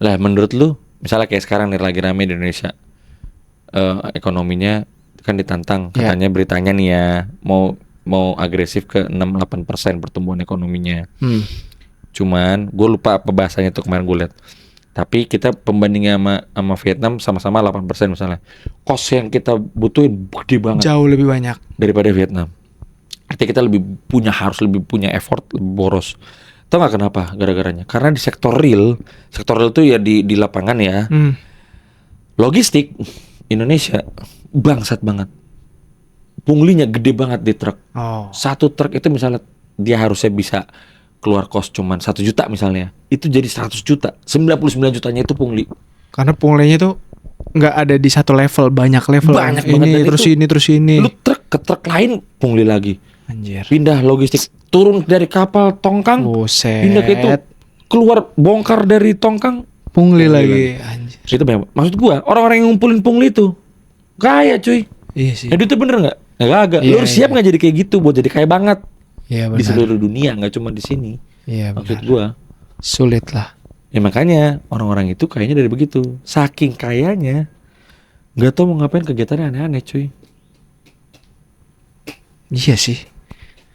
Lah menurut lu misalnya kayak sekarang nih lagi rame di Indonesia, ekonominya kan ditantang Ya. katanya beritanya nih ya mau agresif ke 6-8% pertumbuhan ekonominya. Cuman gue lupa apa bahasanya tuh kemarin gue lihat. Tapi kita pembandingnya sama Vietnam sama-sama 8% misalnya. Cost yang kita butuhin gede banget Jauh lebih banyak. daripada Vietnam. Artinya kita harus lebih punya effort, lebih boros. Tahu nggak kenapa? Gara-garanya. Karena di sektor real tuh ya di lapangan ya. Logistik Indonesia bangsat banget. Punglinya gede banget di truk. Oh. Satu truk itu misalnya dia harusnya bisa keluar kos cuman 1 juta misalnya. Itu jadi 100 juta. 99 jutanya itu pungli. Karena punglinya tuh nggak ada di satu level, banyak level. Banyak banget, ini dan terus itu ini terus ini. Lu truk ke truk lain pungli lagi. Anjir. Pindah logistik, turun dari kapal tongkang, Buset. pindah ke itu, keluar bongkar dari tongkang, Pungli Pungli lagi. Anjir. itu banyak. Maksud gua orang-orang yang ngumpulin pungli itu kaya cuy. Iya sih. Nah, itu bener nggak? Agak. Iya, Lu harus siap iya. nggak jadi kayak gitu buat jadi kaya banget Iya di benar. seluruh dunia, nggak cuma di sini. Iya Maksud benar. gua. Sulit lah. Ya makanya orang-orang itu kayaknya dari begitu. Saking kayanya nggak tahu mau ngapain kegiatannya aneh-aneh cuy. Iya sih.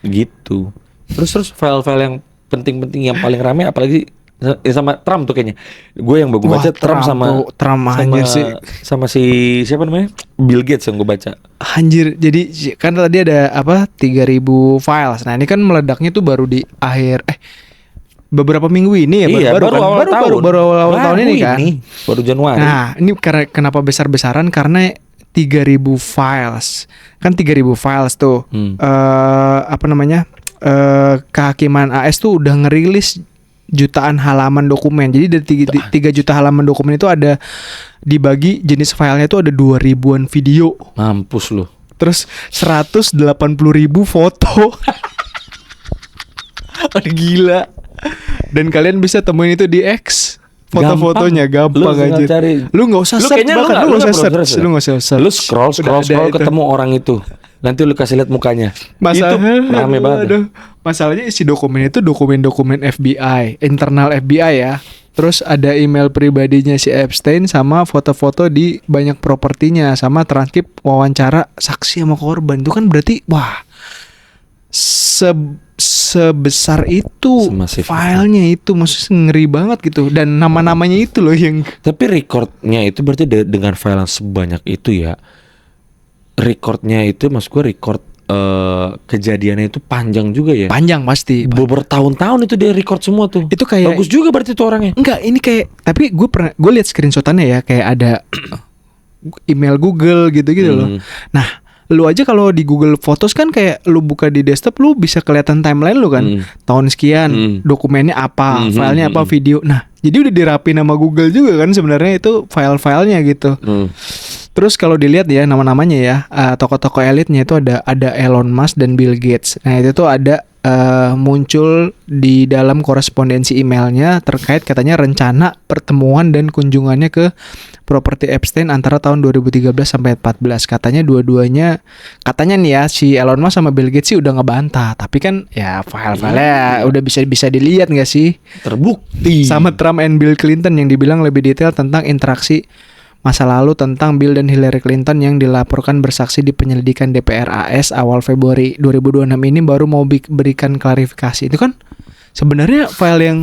Gitu. Terus file-file yang penting-penting yang paling rame apalagi sama Trump tuh kayaknya. Gue yang gue Wah, baca Trump sama anjir sih. sama si siapa namanya? Bill Gates yang gue baca. Anjir, jadi kan tadi ada apa 3.000 files. Nah, ini kan meledaknya tuh baru di akhir beberapa minggu ini ya, Iya, baru awal tahun. baru awal tahun ini kan. Baru Januari. Nah, ini karena kenapa besar-besaran karena 3.000 files. Kan 3.000 files tuh. Apa namanya? Kehakiman AS tuh udah ngerilis jutaan halaman dokumen. Jadi dari 3 juta halaman dokumen itu ada dibagi jenis filenya itu ada 2.000-an video. Mampus lu. Terus 180.000 foto. Aduh, gila. Dan kalian bisa temuin itu di X. Foto-fotonya gampang Lu tinggal aja. cari. Lu nggak usah search kayaknya bahkan. Lu nggak usah search. Lu nggak usah search. Lu scroll Udah ada itu. ketemu orang itu. Nanti lu kasih lihat mukanya. Masalahnya Itu rame banget. aduh. Masalahnya isi dokumen itu dokumen-dokumen FBI, internal FBI ya. Terus ada email pribadinya si Epstein sama foto-foto di banyak propertinya sama transkrip wawancara saksi sama korban. Itu kan berarti wah sebesar itu Semasif filenya itu maksudnya ngeri banget gitu dan nama-namanya itu loh yang Tapi recordnya itu berarti dengan file yang sebanyak itu ya. Recordnya itu maksud gue record kejadiannya itu panjang juga ya. panjang pasti. Bertahun-tahun itu dia record semua tuh. Itu kayak Bagus juga berarti tuh orangnya. enggak, ini kayak tapi gue lihat screenshotannya ya kayak ada email Google gitu-gitu loh. Nah, lu aja kalau di Google Photos kan kayak lu buka di desktop lu bisa kelihatan timeline lu kan. Tahun sekian, dokumennya apa, filenya apa, video. Nah, jadi udah dirapin sama Google juga kan sebenarnya itu file-filenya gitu. Terus kalau dilihat ya nama-namanya ya, tokoh-tokoh elitnya itu ada Elon Musk dan Bill Gates. Nah, itu tuh ada muncul di dalam korespondensi emailnya terkait katanya rencana pertemuan dan kunjungannya ke properti Epstein antara tahun 2013 sampai 14. Katanya dua-duanya katanya nih ya si Elon Musk sama Bill Gates sih udah ngebantah, tapi kan ya file-filenya udah bisa dilihat nggak sih? Terbukti. Sama Trump and Bill Clinton yang dibilang lebih detail tentang interaksi masa lalu tentang Bill dan Hillary Clinton yang dilaporkan bersaksi di penyelidikan DPR AS awal Februari 2026 ini baru mau berikan klarifikasi. Itu kan sebenarnya file yang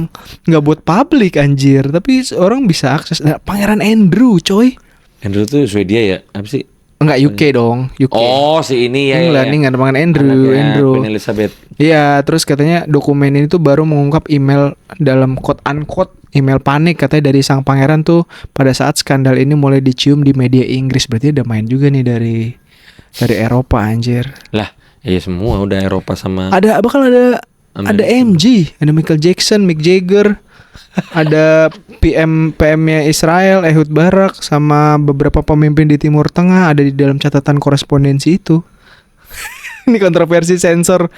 nggak buat publik anjir, tapi orang bisa akses. Nah, Pangeran Andrew coy. Andrew tuh Swedia ya? Apa sih? Enggak, UK dong, UK. Oh, si ini ya. England, nih nggak Pangeran Andrew. Queen Elizabeth. Iya, terus katanya dokumen ini tuh baru mengungkap email dalam quote unquote email panik katanya dari sang pangeran tuh pada saat skandal ini mulai dicium di media Inggris. Berarti ada main juga nih Dari Eropa anjir. Lah, ya semua udah Eropa sama Bakal ada Amerika. MG, ada Michael Jackson, Mick Jagger, ada PM-nya Israel, Ehud Barak, sama beberapa pemimpin di Timur Tengah ada di dalam catatan korespondensi itu. Ini kontroversi sensor.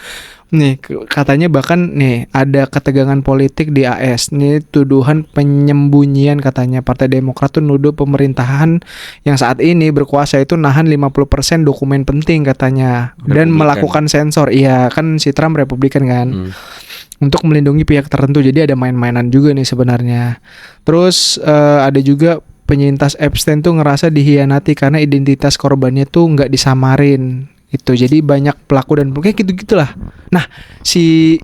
Nih katanya bahkan nih ada ketegangan politik di AS. Nih tuduhan penyembunyian katanya. Partai Demokrat tuh nuduh pemerintahan yang saat ini berkuasa itu nahan 50% dokumen penting katanya dan Republikan. melakukan sensor. Iya kan si Trump Republikan kan. Untuk melindungi pihak tertentu. Jadi ada main-mainan juga nih sebenarnya. Terus ada juga penyintas Epstein tuh ngerasa dihianati karena identitas korbannya tuh nggak disamarin. Itu jadi banyak pelaku dan kayak gitu-gitulah. Nah, si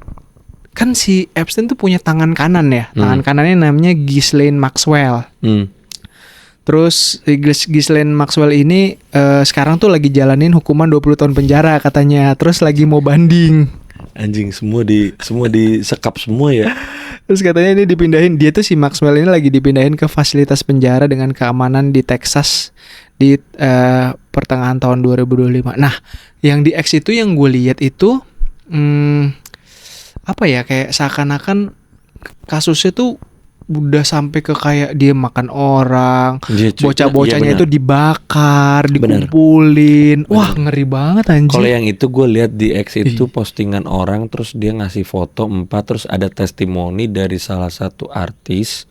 Epstein tuh punya tangan kanan ya. Tangan kanannya namanya Ghislaine Maxwell. Terus Ghislaine Maxwell ini sekarang tuh lagi jalanin hukuman 20 tahun penjara katanya. Terus lagi mau banding. Anjing semua disekap semua ya. Terus katanya ini dipindahin. Dia tuh si Maxwell ini lagi dipindahin ke fasilitas penjara dengan keamanan di Texas di pertengahan tahun 2025. Nah, yang di X itu yang gue lihat itu apa ya, kayak seakan-akan kasusnya tuh udah sampai ke kayak dia makan orang, bocah-bocahnya itu dibakar, dikumpulin. Wah, ngeri banget anjir. Kalau yang itu gue lihat di X itu postingan orang, terus dia ngasih foto 4, terus ada testimoni dari salah satu artis.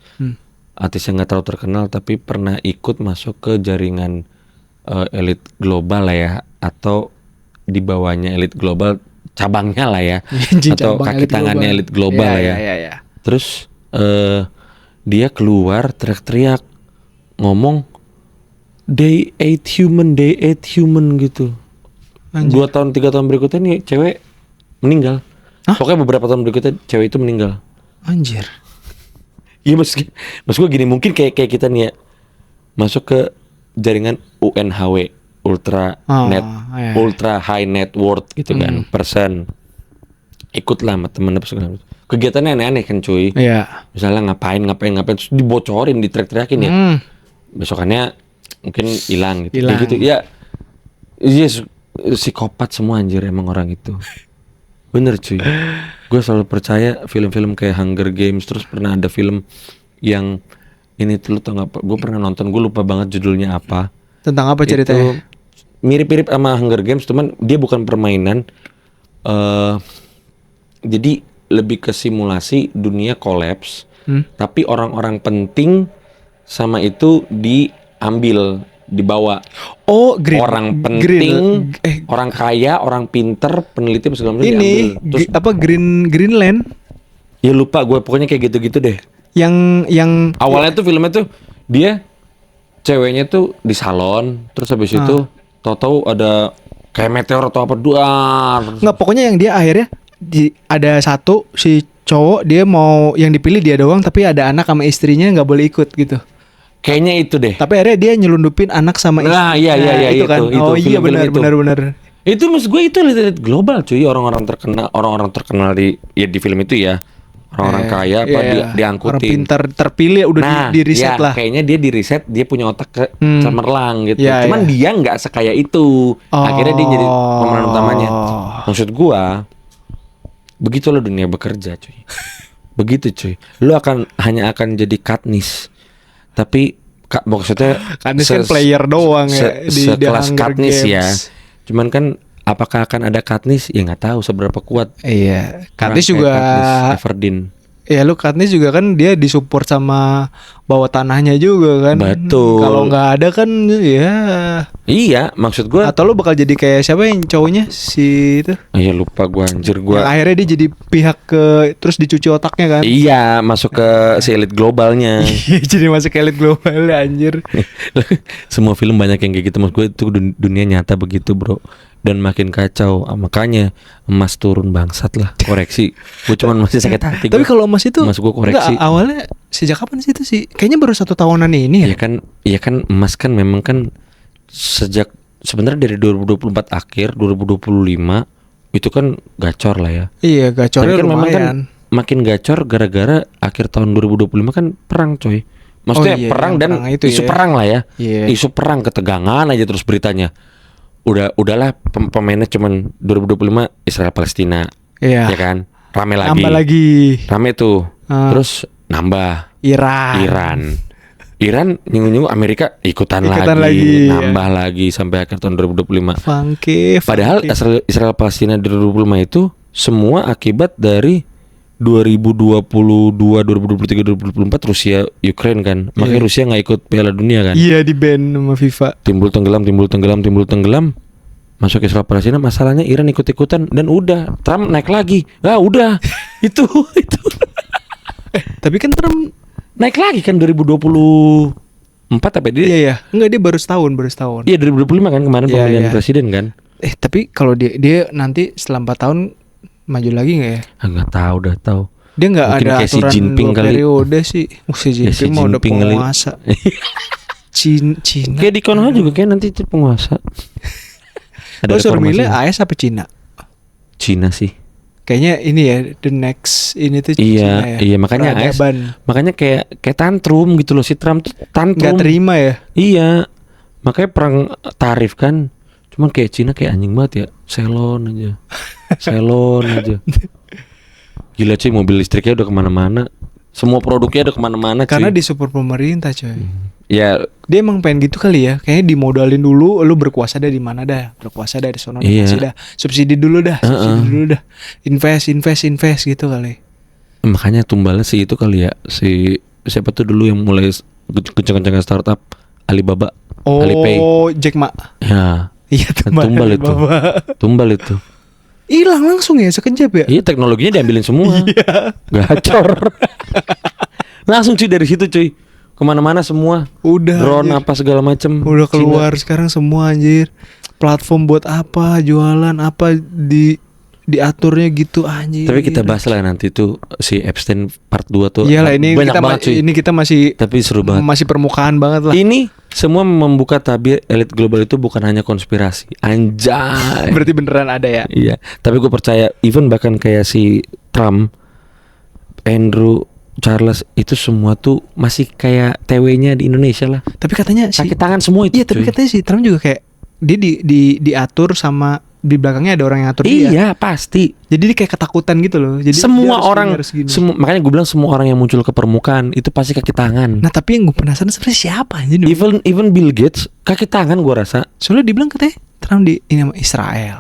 Artis yang gak terlalu terkenal tapi pernah ikut masuk ke jaringan elit global lah ya, atau di bawahnya elit global, cabangnya lah ya, atau kaki tangannya elit global ya. Terus dia keluar teriak-teriak ngomong they ate human gitu. 2 tahun 3 tahun berikutnya nih cewek meninggal. Pokoknya beberapa tahun berikutnya cewek itu meninggal. Anjir. Iya maksud gue gini, mungkin kayak kita nih ya masuk ke jaringan UNHW, ultra high net worth gitu kan, person, ikutlah sama temen apa segala macam. Kegiatannya aneh-aneh kan cuy. Iya. Misalnya ngapain terus dibocorin, diteriak-teriakin ya. Besokannya mungkin hilang gitu. Kayak gitu ya. Yes, psikopat semua anjir emang orang itu. Bener cuy. Gue selalu percaya film-film kayak Hunger Games, terus pernah ada film yang ini tuh lu tau gak, gue pernah nonton, gue lupa banget judulnya apa. Tentang apa ceritanya? Itu mirip-mirip sama Hunger Games, cuman dia bukan permainan. Jadi lebih ke simulasi dunia kolaps, tapi orang-orang penting sama itu diambil, dibawa. Oh, orang penting, orang kaya, orang pinter, peneliti segala macam ini diambil. Terus Greenland? Ya lupa gue, pokoknya kayak gitu-gitu deh. Yang awalnya tuh filmnya tuh dia ceweknya tuh di salon, terus habis itu tahu-tahu ada kayak meteor atau apa duar. Nggak, pokoknya yang dia akhirnya ada satu si cowok, dia mau yang dipilih dia doang, tapi ada anak sama istrinya nggak boleh ikut gitu. Kayaknya itu deh. Tapi akhirnya dia nyelundupin anak sama istri. Nah, iya itu kan. Itu, iya benar. Itu maksud gue itu lihat global cuy, orang-orang terkenal di film itu ya. Orang-orang kaya diangkutin. Orang pintar terpilih udah di riset lah. Kayaknya dia di riset, dia punya otak cemerlang gitu. Cuman dia nggak sekaya itu. Akhirnya dia jadi pemeran utamanya. Maksud gua begitulah dunia bekerja cuy. Begitu cuy. Lu hanya akan jadi Katniss. Tapi maksudnya Katniss kan player doang ya di sekelas Katniss ya. Games. Cuman kan apakah akan ada Katniss? Ya nggak tahu seberapa kuat. Iya. Katniss juga. Everdeen. Ya lu Katniss juga kan dia disupport sama bawah tanahnya juga kan. Betul. Kalau nggak ada kan ya. Iya, maksud gue. Atau lu bakal jadi kayak siapa yang cowoknya si itu? Iya lupa gue anjir gue. Akhirnya dia jadi pihak ke terus dicuci otaknya kan? Iya, masuk ke si elit globalnya. Jadi masuk ke elit global anjir. Semua film banyak yang kayak gitu, maksud gue itu dunia nyata begitu bro. Dan makin kacau, makanya emas turun bangsat lah. Koreksi, gue cuman masih sakit hati. Tapi kalau emas itu, emas gue koreksi. Enggak, awalnya sejak kapan sih itu sih? Kayaknya baru 1 tahunan ini ya. Iya kan emas kan memang kan sejak sebenarnya dari 2024 akhir 2025 itu kan gacor lah ya. Iya gacornya kan lumayan. Memang kan makin gacor gara-gara akhir tahun 2025 kan perang coy. Maksudnya perang dan isu perang lah ya. Isu perang, ketegangan aja terus beritanya. udahlah pemainnya cuman 2025 Israel Palestina, Iya. ya kan? Rame lagi. Nambah lagi. Rame tuh. Ah. Terus nambah Iran. Iran nyinggung-nyinggung Amerika ikutan Ikutan lagi, lagi, nambah lagi sampai akhir tahun 2025. Funky. Padahal Israel Palestina di 2025 itu semua akibat dari 2022, 2023, 2024 Rusia Ukraine kan. Makanya Iya. Rusia nggak ikut Piala Dunia kan. Iya, di ban sama FIFA. Timbul tenggelam. Masuk Israel Palestina, masalahnya Iran ikut-ikutan dan udah Trump naik lagi. Udah. itu Tapi kan Trump naik lagi kan 2024 apa dia? iya. Enggak, dia baru setahun. Iya 2025 kan kemarin Iya, pemilihan iya. presiden kan. Tapi kalau dia nanti setelah 4 tahun maju lagi nggak ya? Nggak tahu, udah tahu. Dia nggak Mungkin ada kayak Xi aturan Jinping 2 kali. periode sih. Xi Ya, Xi Jinping mah udah Jinping kali. penguasa. Cina. Kayak di Konoha juga kayak nanti itu penguasa. Lo suruh reformasi. milih AS apa Cina? Cina sih. Kayaknya ini ya the next ini tuh Cina ya. Iya makanya AS, Peradaban. makanya kayak tantrum gitu loh, si Trump tuh tantrum. Nggak terima ya. Iya. Makanya perang tarif kan. Cuman kayak Cina kayak anjing banget ya. Selon aja. Gila cuy, mobil listriknya udah kemana-mana. Semua produknya udah kemana-mana cuy. Karena disupport pemerintah coy. Ya Dia emang pengen gitu kali ya. Kayaknya dimodalin dulu, lu berkuasa dah di mana dah. Berkuasa dah di sono Iya. kasih dah. Subsidi dulu dah. Invest gitu kali. makanya tumbalnya sih itu kali ya. Si siapa tuh dulu yang mulai kenceng-kencengnya startup, Alibaba. Alipay. Oh, Jack Ma. Ya, Iya tumbal itu. Tumbal itu. Hilang langsung ya sekejap ya. Iya, teknologinya diambilin semua. Iya. Gacor. Langsung cuy dari situ cuy. Kemana-mana semua. Udah. Drone anjir. apa segala macem. Udah Cina. keluar sekarang semua anjir. Platform buat apa, jualan apa diaturnya gitu anjir. Tapi kita bahas lah nanti tuh si Epstein part 2 tuh. Iyalah ini banyak kita banget cuy. ini kita masih Tapi seru banget. masih permukaan banget lah. Ini semua membuka tabir elit global itu bukan hanya konspirasi. Anjay. Berarti beneran ada ya. Iya. Tapi gue percaya even bahkan kayak si Trump, Andrew, Charles itu semua tuh masih kayak TW-nya di Indonesia lah. Tapi katanya Kaki tangan semua itu. iya, tapi cuy. katanya si Trump juga kayak dia diatur sama di belakangnya ada orang yang atur dia. Iya pasti. Jadi dia kayak ketakutan gitu loh. Jadi Semua dia harus orang, gini, harus gini. makanya gue bilang semua orang yang muncul ke permukaan itu pasti kaki tangan. Nah, tapi yang gue penasaran sebenarnya siapa anjir? Even Bill Gates kaki tangan gue rasa. Soalnya dibilang katanya Trump di ini sama Israel.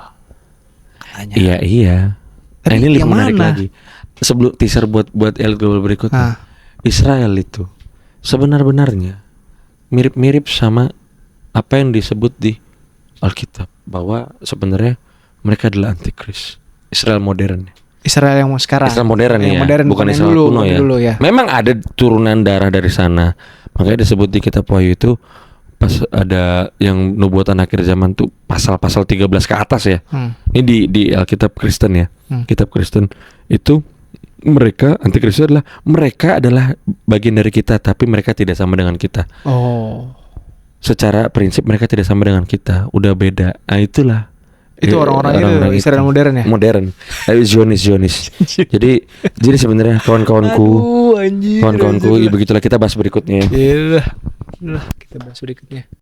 Katanya. Iya. Tapi Nah, ini lebih yang menarik mana? lagi. Sebelum teaser buat elit global berikutnya. Ah. Israel itu sebenar-benarnya mirip-mirip sama apa yang disebut di Alkitab, bahwa sebenarnya mereka adalah antikris. Israel modern. Israel yang mau sekarang. Israel modern yang ya, modern, bukan yang Israel dulu, kuno ya. dulu ya. Memang ada turunan darah dari sana. Makanya disebut di kitab Wahyu itu pas ada yang nubuatan akhir zaman tuh pasal-pasal 13 ke atas ya. Ini di Alkitab Kristen ya. Kitab Kristen itu mereka antikris adalah mereka adalah bagian dari kita tapi mereka tidak sama dengan kita. Oh. Secara prinsip mereka tidak sama dengan kita, udah beda. Nah itulah. Itu orang-orang itu Israel modern ya? Modern. Zionis. jadi sebenarnya kawan-kawanku, Aduh, anjir, ya begitulah kita bahas berikutnya. Iya. Udah, kita bahas berikutnya.